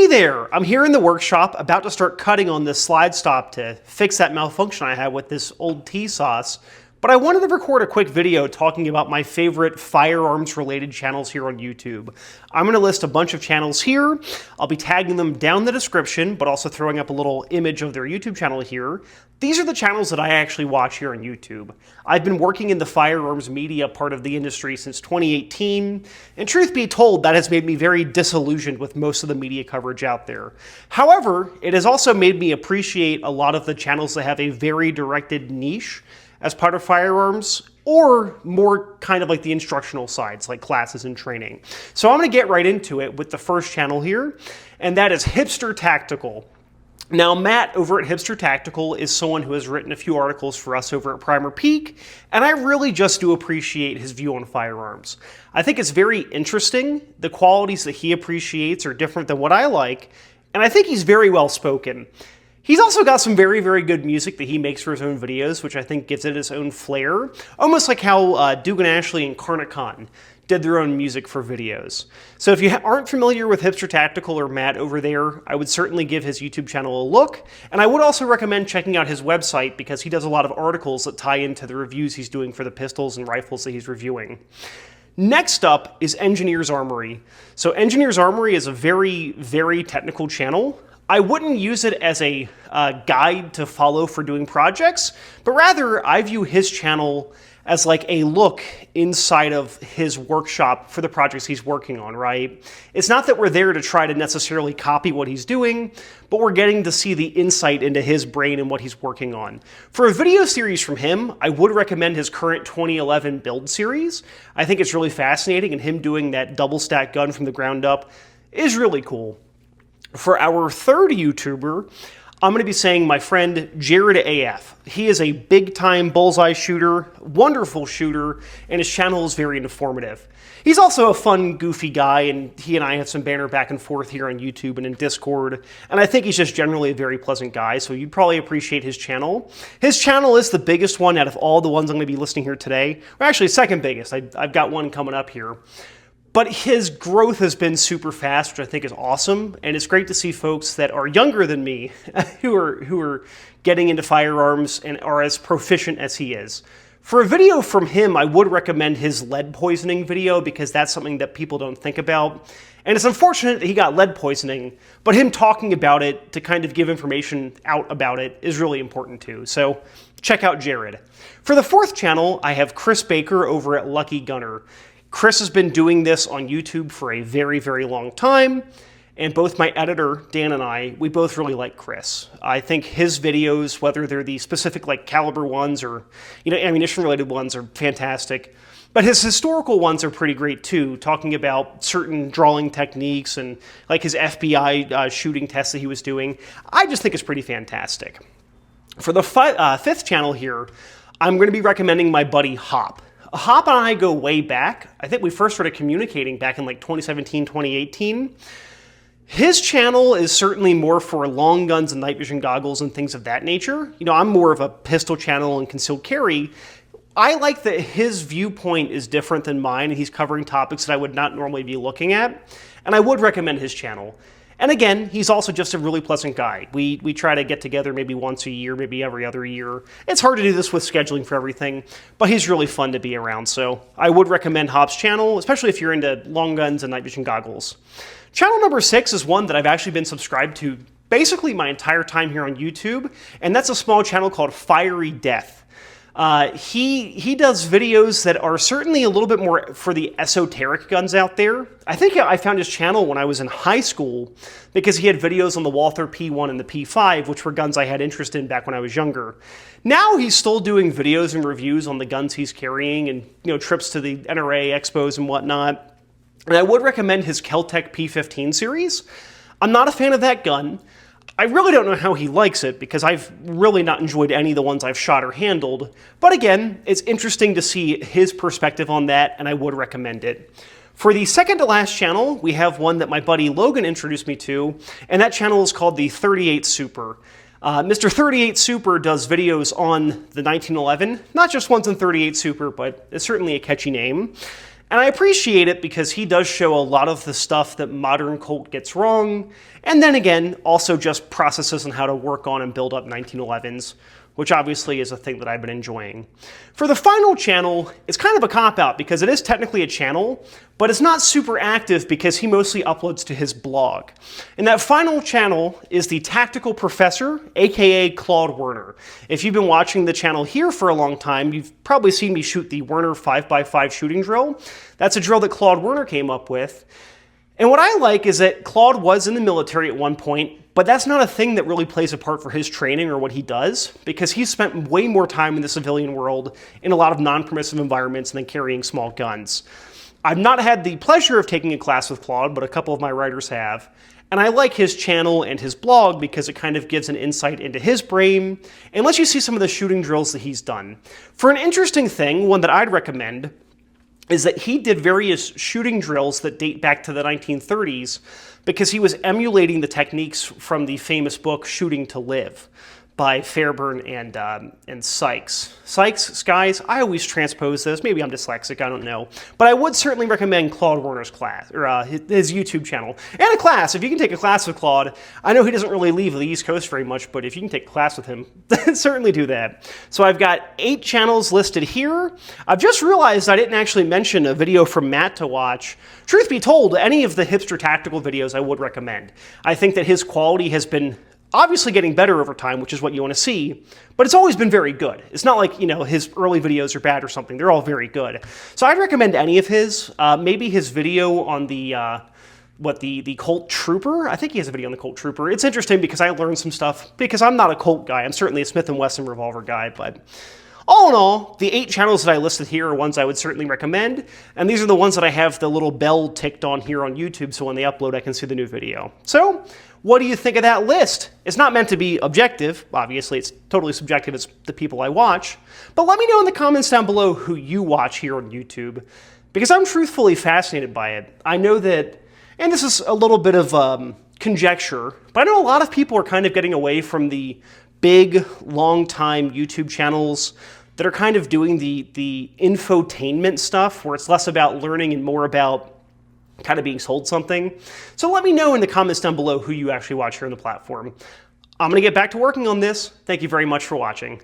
Hey there! I'm here in the workshop about to start cutting on this slide stop to fix that malfunction I had with this old T-sauce, but I wanted to record a quick video talking about my favorite firearms related channels here on YouTube. I'm going to list a bunch of channels here. I'll be tagging them down in the description, but also throwing up a little image of their YouTube channel here. These are the channels that I actually watch here on YouTube. I've been working in the firearms media part of the industry since 2018, and truth be told, that has made me very disillusioned with most of the media coverage out there. However, it has also made me appreciate a lot of the channels that have a very directed niche as part of firearms, or more kind of like the instructional sides, like classes and training. So I'm going to get right into it with the first channel here, and that is Hipster Tactical. Now, Matt over at Hipster Tactical is someone who has written a few articles for us over at Primer Peak, and I really just do appreciate his view on firearms. I think it's very interesting. The qualities that he appreciates are different than what I like, and I think he's very well spoken. He's also got some very, very good music that he makes for his own videos, which I think gives it its own flair, almost like how Dugan Ashley and Karl did their own music for videos. So if you aren't familiar with Hipster Tactical or Matt over there, I would certainly give his YouTube channel a look, and I would also recommend checking out his website because he does a lot of articles that tie into the reviews he's doing for the pistols and rifles that he's reviewing. Next up is Engineer's Armory. So Engineer's Armory is a very, very technical channel. I wouldn't use it as a guide to follow for doing projects, but rather I view his channel as like a look inside of his workshop for the projects he's working on, right? It's not that we're there to try to necessarily copy what he's doing, but we're getting to see the insight into his brain and what he's working on. For a video series from him, I would recommend his current 2011 build series. I think it's really fascinating, and him doing that double stack gun from the ground up is really cool. For our third YouTuber, I'm going to be saying my friend Jared AF. He is a big-time bullseye shooter, wonderful shooter, and his channel is very informative. He's also a fun, goofy guy, and he and I have some banter back and forth here on YouTube and in Discord, and I think he's just generally a very pleasant guy, so you'd probably appreciate his channel. His channel is the biggest one out of all the ones I'm going to be listing here today. Or actually, second biggest. I've got one coming up here. But his growth has been super fast, which I think is awesome, and it's great to see folks that are younger than me who are getting into firearms and are as proficient as he is. For a video from him, I would recommend his lead poisoning video because that's something that people don't think about. And it's unfortunate that he got lead poisoning, but him talking about it to kind of give information out about it is really important too. So check out Jared. For the fourth channel, I have Chris Baker over at Lucky Gunner. Chris has been doing this on YouTube for a very, very long time, and both my editor, Dan, and I, we both really like Chris. I think his videos, whether they're the specific like caliber ones or ammunition-related ones, are fantastic. But his historical ones are pretty great too, talking about certain drawing techniques and like his FBI shooting tests that he was doing. I just think it's pretty fantastic. For the fifth channel here, I'm going to be recommending my buddy Hop. Hop and I go way back. I think we first started communicating back in like 2017, 2018. His channel is certainly more for long guns and night vision goggles and things of that nature. You know, I'm more of a pistol channel and concealed carry. I like that his viewpoint is different than mine, and he's covering topics that I would not normally be looking at, and I would recommend his channel. And again, he's also just a really pleasant guy. We try to get together maybe once a year, maybe every other year. It's hard to do this with scheduling for everything, but he's really fun to be around. So I would recommend Hop's channel, especially if you're into long guns and night vision goggles. Channel number 6 is one that I've actually been subscribed to basically my entire time here on YouTube, and that's a small channel called Fiery Death. He does videos that are certainly a little bit more for the esoteric guns out there. I think I found his channel when I was in high school because he had videos on the Walther P1 and the P5, which were guns I had interest in back when I was younger. Now he's still doing videos and reviews on the guns he's carrying and trips to the NRA expos and whatnot. And I would recommend his Kel-Tec P15 series. I'm not a fan of that gun. I really don't know how he likes it because I've really not enjoyed any of the ones I've shot or handled. But again, it's interesting to see his perspective on that, and I would recommend it. For the second to last channel, we have one that my buddy Logan introduced me to, and that channel is called the 38 Super. Mr. 38 Super does videos on the 1911, not just ones in 38 Super, but it's certainly a catchy name. And I appreciate it because he does show a lot of the stuff that modern Colt gets wrong, and then again, also just processes on how to work on and build up 1911s, which obviously is a thing that I've been enjoying. For the final channel, it's kind of a cop-out because it is technically a channel, but it's not super active because he mostly uploads to his blog. And that final channel is the Tactical Professor, aka Claude Werner. If you've been watching the channel here for a long time, you've probably seen me shoot the Werner 5x5 shooting drill. That's a drill that Claude Werner came up with. And what I like is that Claude was in the military at one point, but that's not a thing that really plays a part for his training or what he does, because he's spent way more time in the civilian world in a lot of non-permissive environments than carrying small guns. I've not had the pleasure of taking a class with Claude, but a couple of my writers have. And I like his channel and his blog because it kind of gives an insight into his brain and lets you see some of the shooting drills that he's done. For an interesting thing, one that I'd recommend, is that he did various shooting drills that date back to the 1930s because he was emulating the techniques from the famous book Shooting to Live by Fairburn and Sykes. Skies, I always transpose those. Maybe I'm dyslexic, I don't know. But I would certainly recommend Claude Werner's class, or his YouTube channel. And a class, if you can take a class with Claude. I know he doesn't really leave the East Coast very much, but if you can take a class with him, certainly do that. So I've got 8 channels listed here. I've just realized I didn't actually mention a video from Matt to watch. Truth be told, any of the Hipster Tactical videos I would recommend. I think that his quality has been obviously getting better over time, which is what you want to see, but it's always been very good. It's not like, you know, his early videos are bad or something. They're all very good. So I'd recommend any of his. Maybe his video on the Colt Trooper. I think he has a video on the Colt Trooper. It's interesting because I learned some stuff, because I'm not a Colt guy. I'm certainly a Smith & Wesson revolver guy, but all in all, the 8 channels that I listed here are ones I would certainly recommend, and these are the ones that I have the little bell ticked on here on YouTube, so when they upload I can see the new video. So, what do you think of that list? It's not meant to be objective. Obviously, it's totally subjective. It's the people I watch. But let me know in the comments down below who you watch here on YouTube, because I'm truthfully fascinated by it. I know that, and this is a little bit of conjecture, but I know a lot of people are kind of getting away from the big, long-time YouTube channels that are kind of doing the infotainment stuff, where it's less about learning and more about kind of being sold something. So let me know in the comments down below who you actually watch here on the platform. I'm going to get back to working on this. Thank you very much for watching.